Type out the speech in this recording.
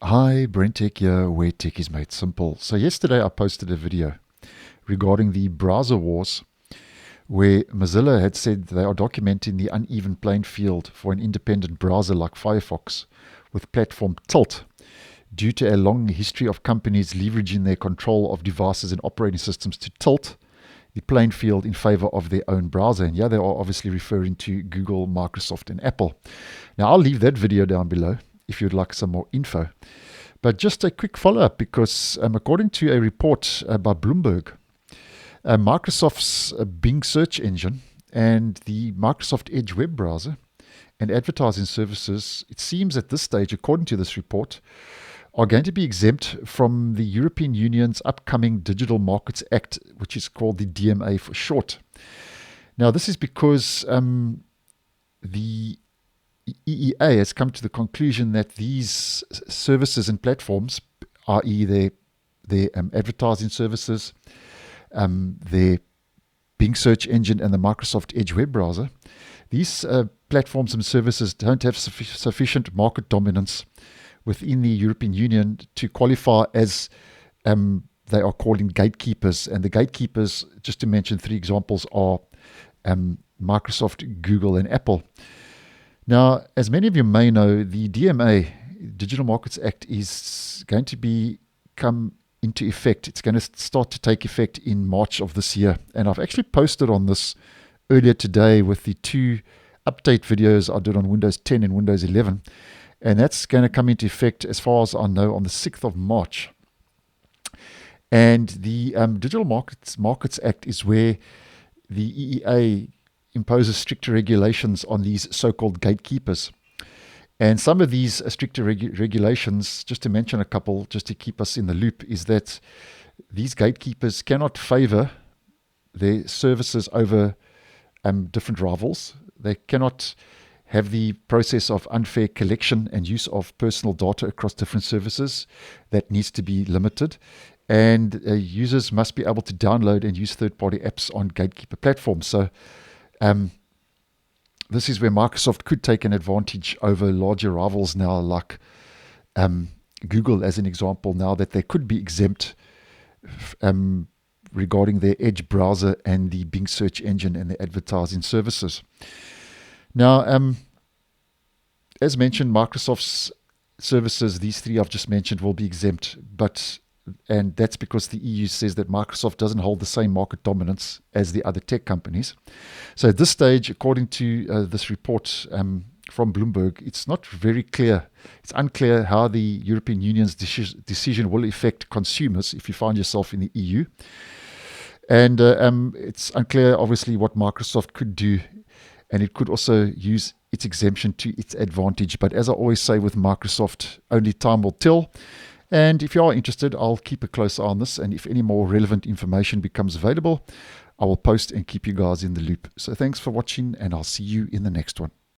Hi, BrenTech here, where tech is made simple. So yesterday I posted a video regarding the browser wars, where Mozilla had said they are documenting the uneven playing field for an independent browser like Firefox with platform tilt due to a long history of companies leveraging their control of devices and operating systems to tilt the playing field in favor of their own browser. And yeah, they are obviously referring to Google, Microsoft, and Apple. Now, I'll leave that video down below if you'd like some more info. But just a quick follow-up, because according to a report by Bloomberg, Microsoft's Bing search engine and the Microsoft Edge web browser and advertising services, it seems at this stage, according to this report, are going to be exempt from the European Union's upcoming Digital Markets Act, which is called the DMA for short. Now, this is because the EEA has come to the conclusion that these services and platforms, i.e. their advertising services, their Bing search engine and the Microsoft Edge web browser, these platforms and services don't have sufficient market dominance within the European Union to qualify as they are calling gatekeepers. And the gatekeepers, just to mention three examples, are Microsoft, Google, and Apple. Now, as many of you may know, the DMA, Digital Markets Act, is going to come into effect. It's going to start to take effect in March of this year. And I've actually posted on this earlier today with the two update videos I did on Windows 10 and Windows 11. And that's going to come into effect, as far as I know, on the 6th of March. And the Digital Markets Act is where the EEA imposes stricter regulations on these so-called gatekeepers. And some of these stricter regulations, just to mention a couple, just to keep us in the loop, is that these gatekeepers cannot favor their services over different rivals. They cannot have the process of unfair collection and use of personal data across different services. That needs to be limited. And users must be able to download and use third-party apps on gatekeeper platforms. So this is where Microsoft could take an advantage over larger rivals now, like Google as an example, now that they could be exempt regarding their Edge browser and the Bing search engine and the advertising services. Now, as mentioned, Microsoft's services, these three I've just mentioned, will be exempt, and that's because the EU says that Microsoft doesn't hold the same market dominance as the other tech companies. So at this stage, according to this report from Bloomberg, it's not very clear. It's unclear how the European Union's decision will affect consumers if you find yourself in the EU. And it's unclear, obviously, what Microsoft could do. And it could also use its exemption to its advantage. But as I always say with Microsoft, only time will tell. And if you are interested, I'll keep a close eye on this. And if any more relevant information becomes available, I will post and keep you guys in the loop. So thanks for watching, and I'll see you in the next one.